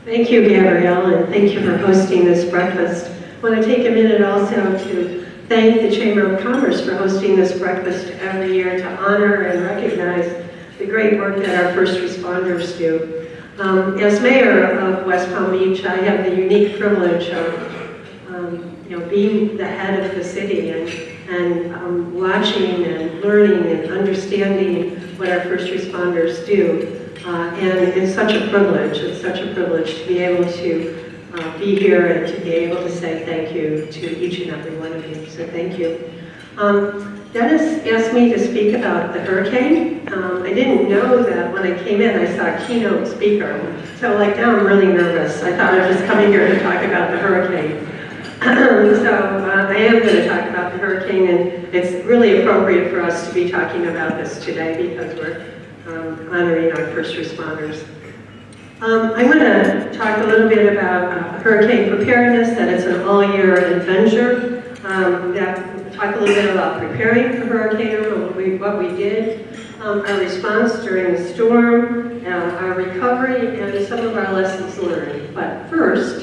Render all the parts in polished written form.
Thank you, Gabrielle, and thank you for hosting this breakfast. I want to take a minute also to thank the Chamber of Commerce for hosting this breakfast every year to honor and recognize the great work that our first responders do. As mayor of West Palm Beach, I have the unique privilege of being the head of the city and watching and learning and understanding what our first responders do. And it's such a privilege. It's such a privilege to be able to be here and to be able to say thank you to each and every one of you. So thank you. Dennis asked me to speak about the hurricane. I didn't know that when I came in I saw a keynote speaker. So now I'm really nervous. I thought I was coming here to talk about the hurricane. So I am going to talk about the hurricane, and it's really appropriate for us to be talking about this today because we're honoring our first responders. I want to talk a little bit about hurricane preparedness, that it's an all-year adventure. Talk a little bit about preparing for Hurricane Irma, what we did, our response during the storm, our recovery, and some of our lessons learned. But first,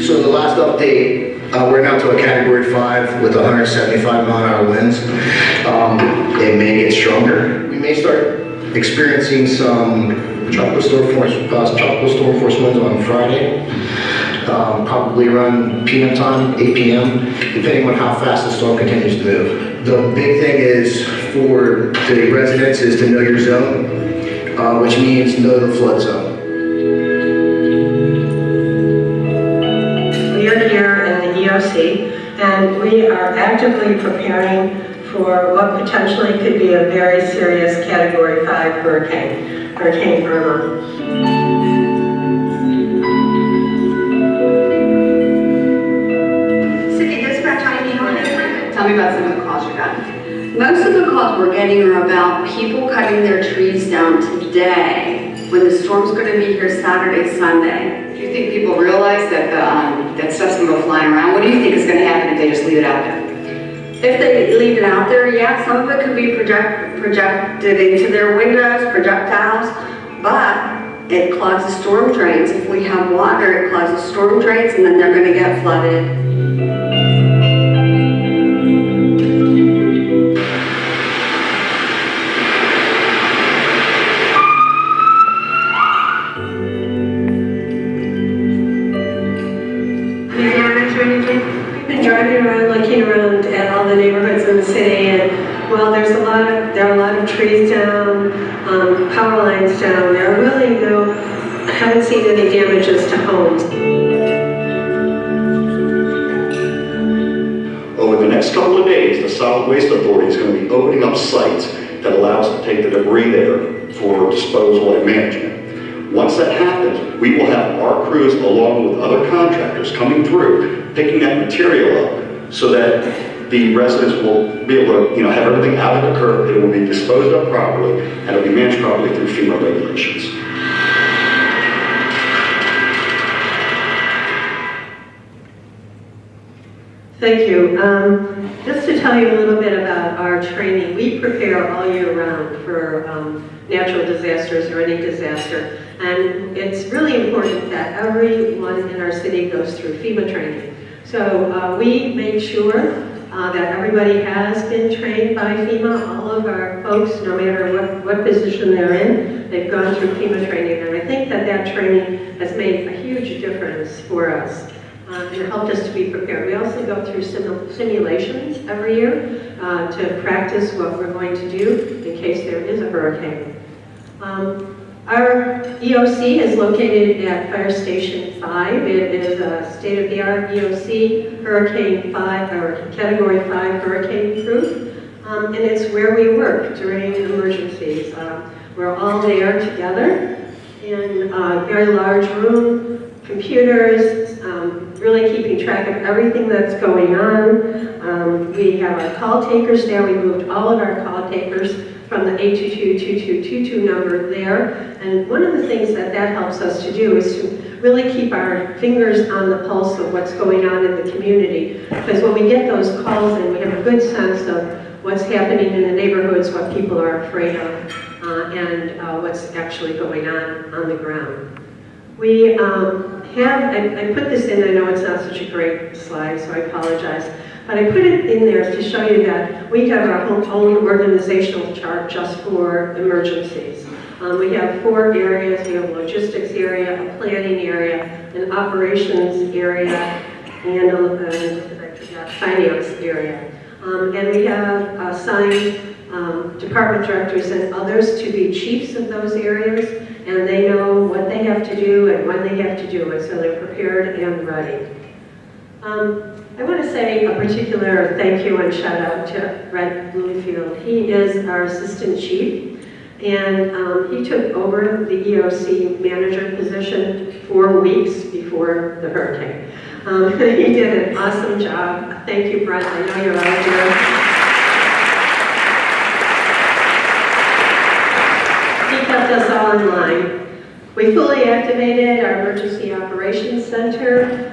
so the last update, we're now to a Category 5 with 175 mile-an-hour winds. It may get stronger. We may start experiencing some tropical storm force winds on Friday, probably around PM time, 8 p.m., depending on how fast the storm continues to move. The big thing is for the residents is to know your zone, which means know the flood zone. We are here in the EOC, and we are actively preparing for what potentially could be a very serious Category 5 hurricane, Hurricane Irma. City Dispatch, tell me about some of the calls you got. Most of the calls we're getting are about people cutting their trees down today when the storm's going to be here Saturday, Sunday. Do you think people realize that that stuff's going to go flying around? What do you think is going to happen if they just leave it out there? If they leave it out there, yeah, some of it could be projected into their windows, projectiles, but it clogs the storm drains. If we have water, it clogs the storm drains, and then they're going to get flooded. Looking around at all the neighborhoods in the city, and while there are a lot of trees down, power lines down, there are really I haven't seen any damages to homes. Over the next couple of days, the Solid Waste Authority is going to be opening up sites that allow us to take the debris there for disposal and management. Once that happens, we will have our crews, along with other contractors, coming through, picking that material up, so that the residents will be able to, have everything out of the curb. It will be disposed of properly, and it will be managed properly through FEMA regulations. Thank you. Just to tell you a little bit about our training, we prepare all year round for natural disasters or any disaster, and it's really important that everyone in our city goes through FEMA training. So we make sure that everybody has been trained by FEMA. All of our folks, no matter what position they're in, they've gone through FEMA training, and I think that training has made a huge difference for us. And helped us to be prepared. We also go through simulations every year to practice what we're going to do in case there is a hurricane. Our EOC is located at Fire Station 5. It is a state-of-the-art EOC, Hurricane 5, or Category 5 hurricane proof. And it's where we work during emergencies. We're all there together in a very large room, computers, really keeping track of everything that's going on. We have our call takers there. We moved all of our call takers from the 822-2222 number there. And one of the things that helps us to do is to really keep our fingers on the pulse of what's going on in the community. Because when we get those calls in, we have a good sense of what's happening in the neighborhoods, what people are afraid of, and what's actually going on the ground. We I put this in, I know it's not such a great slide, so I apologize, but I put it in there to show you that we have our own organizational chart just for emergencies. We have 4 areas. We have a logistics area, a planning area, an operations area, and a finance area. And we have assigned department directors and others to be chiefs of those areas, and they know what they have to do and when they have to do it, so they're prepared and ready. I want to say a particular thank you and shout out to Brent Bloomfield. He is our assistant chief, and he took over the EOC manager position 4 weeks before the hurricane. He did an awesome job. Thank you, Brent. I know you're out there. He kept us all in line. We fully activated our emergency operations center.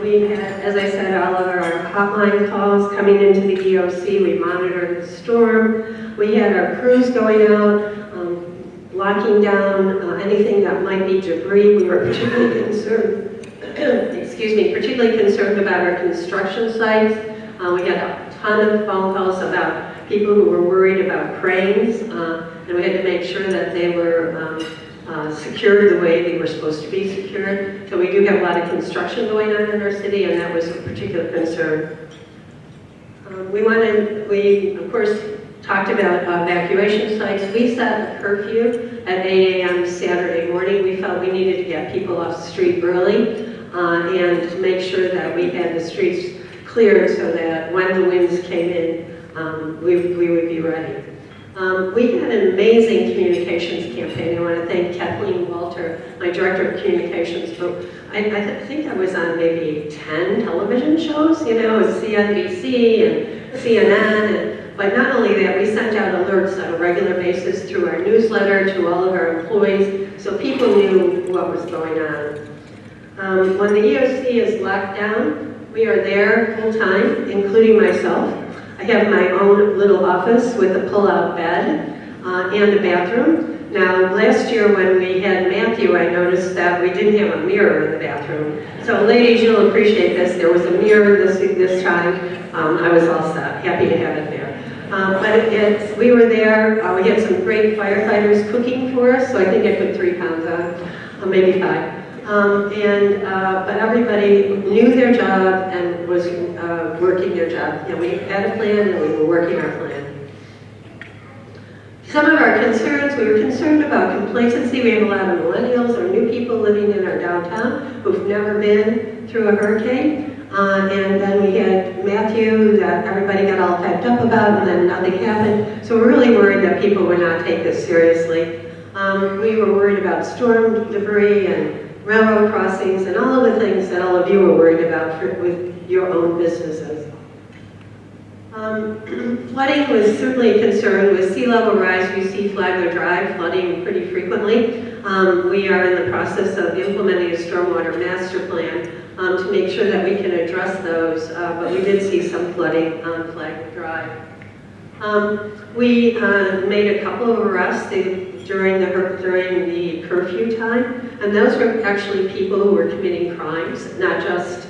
We had, as I said, all of our hotline calls coming into the EOC. We monitored the storm. We had our crews going out, locking down anything that might be debris. We were particularly concerned, particularly concerned about our construction sites. We had a ton of phone calls about people who were worried about cranes, and we had to make sure that they were secured the way they were supposed to be secured. So we do have a lot of construction going on in our city, and that was a particular concern. We of course talked about evacuation sites. We set a curfew at 8 a.m. Saturday morning. We felt we needed to get people off the street early and to make sure that we had the streets cleared so that when the winds came in, we would be ready. We had an amazing communications campaign. I want to thank Kathleen Walter, my director of communications. I think I was on maybe 10 television shows, with CNBC and CNN. But not only that, we sent out alerts on a regular basis through our newsletter to all of our employees, so people knew what was going on. When the EOC is locked down, we are there full time, including myself. I have my own little office with a pull-out bed and a bathroom. Now, last year when we had Matthew, I noticed that we didn't have a mirror in the bathroom. So ladies, you'll appreciate this. There was a mirror this time. I was all set, happy to have it there. But we were there. We had some great firefighters cooking for us, so I think I put 3 pounds on, maybe 5. But everybody knew their job and was working their job. We had a plan and we were working our plan. Some of our concerns, we were concerned about complacency. We have a lot of millennials or new people living in our downtown who've never been through a hurricane. And then we had Matthew that everybody got all hyped up about, and then nothing happened. So we're really worried that people would not take this seriously. We were worried about storm debris and railroad crossings and all of the things that all of you were worried about with your own businesses. Flooding was certainly a concern. With sea level rise, we see Flagler Drive flooding pretty frequently. We are in the process of implementing a stormwater master plan to make sure that we can address those, but we did see some flooding on Flagler Drive. We made a couple of arrests during the curfew time, and those were actually people who were committing crimes, not just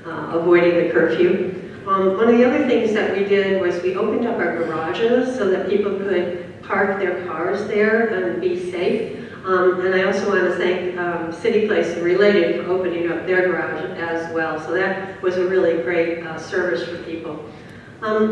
avoiding the curfew. One of the other things that we did was we opened up our garages so that people could park their cars there and be safe. And I also want to thank City Place and Related for opening up their garage as well. So that was a really great service for people.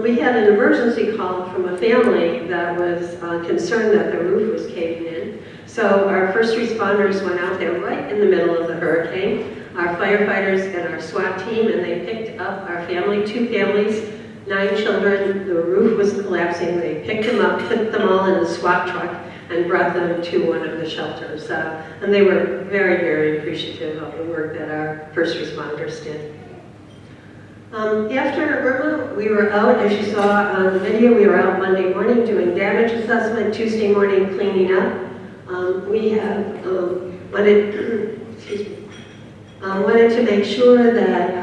We had an emergency call from a family that was concerned that the roof was caving in. So our first responders went out there right in the middle of the hurricane, our firefighters and our SWAT team, and they picked up our family, 2 families, 9 children. The roof was collapsing. They picked them up, put them all in the SWAT truck, and brought them to one of the shelters. And they were very, very appreciative of the work that our first responders did. After Irma, we were out, as you saw on the video, we were out Monday morning doing damage assessment, Tuesday morning cleaning up. We have, Wanted to make sure that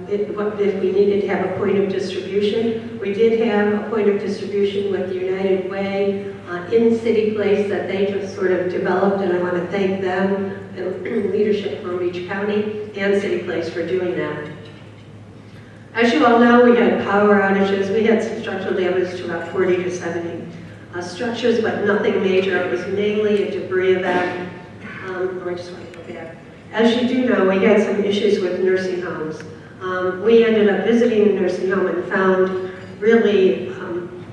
if we needed to have a point of distribution, we did have a point of distribution with the United Way in City Place that they just sort of developed, and I want to thank them and leadership from Beach County and City Place for doing that. As you all know, we had power outages. We had some structural damage to about 40 to 70 structures, but nothing major. It was mainly a debris event. I just want to go back. As you do know, we had some issues with nursing homes. We ended up visiting the nursing home and found really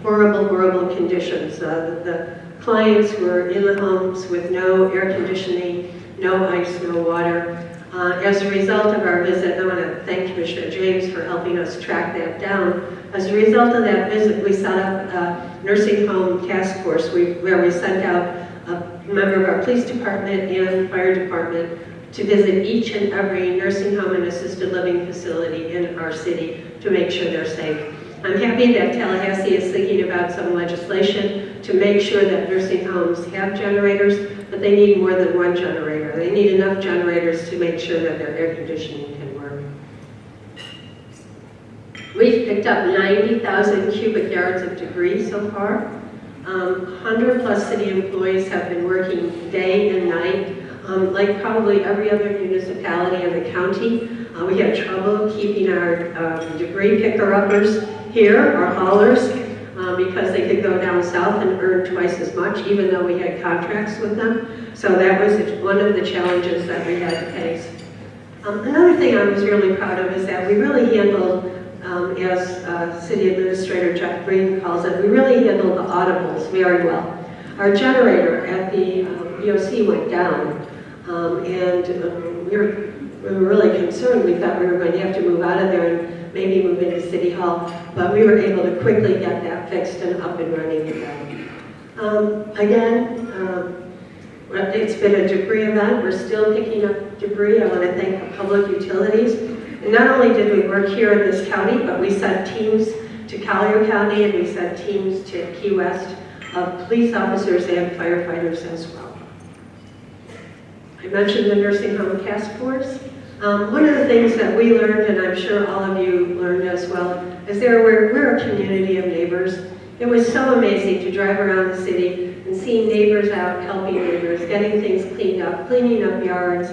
horrible conditions. The clients were in the homes with no air conditioning, no ice, no water. As a result of our visit, I want to thank Commissioner James for helping us track that down. As a result of that visit, we set up a nursing home task force where we sent out a member of our police department and fire department to visit each and every nursing home and assisted living facility in our city to make sure they're safe. I'm happy that Tallahassee is thinking about some legislation to make sure that nursing homes have generators, but they need more than one generator. They need enough generators to make sure that their air conditioning can work. We've picked up 90,000 cubic yards of debris so far. 100 plus city employees have been working day and night. Like probably every other municipality in the county, we had trouble keeping our debris picker-uppers here, our haulers, because they could go down south and earn twice as much, even though we had contracts with them. So that was one of the challenges that we had to face. Another thing I was really proud of is that we really handled, as City Administrator Jeff Green calls it, we really handled the audibles very well. Our generator at the BOC went down, and we were really concerned. We thought we were going to have to move out of there and maybe move into City Hall, but we were able to quickly get that fixed and up and running again. It's been a debris event. We're still picking up debris. I want to thank the public utilities. And not only did we work here in this county, but we sent teams to Collier County and we sent teams to Key West of police officers and firefighters as well. I mentioned the nursing home task force. One of the things that we learned, and I'm sure all of you learned as well, is we're a community of neighbors. It was so amazing to drive around the city and see neighbors out helping neighbors, getting things cleaned up, cleaning up yards,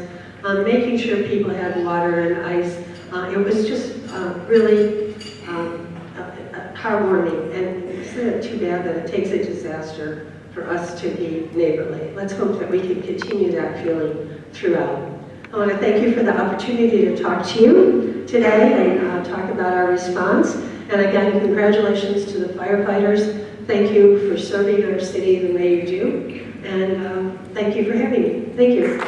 making sure people had water and ice. It was just really heartwarming, and it's too bad that it takes a disaster for us to be neighborly. Let's hope that we can continue that feeling throughout. I want to thank you for the opportunity to talk to you today and talk about our response. And again, congratulations to the firefighters. Thank you for serving our city the way you do. And thank you for having me. Thank you.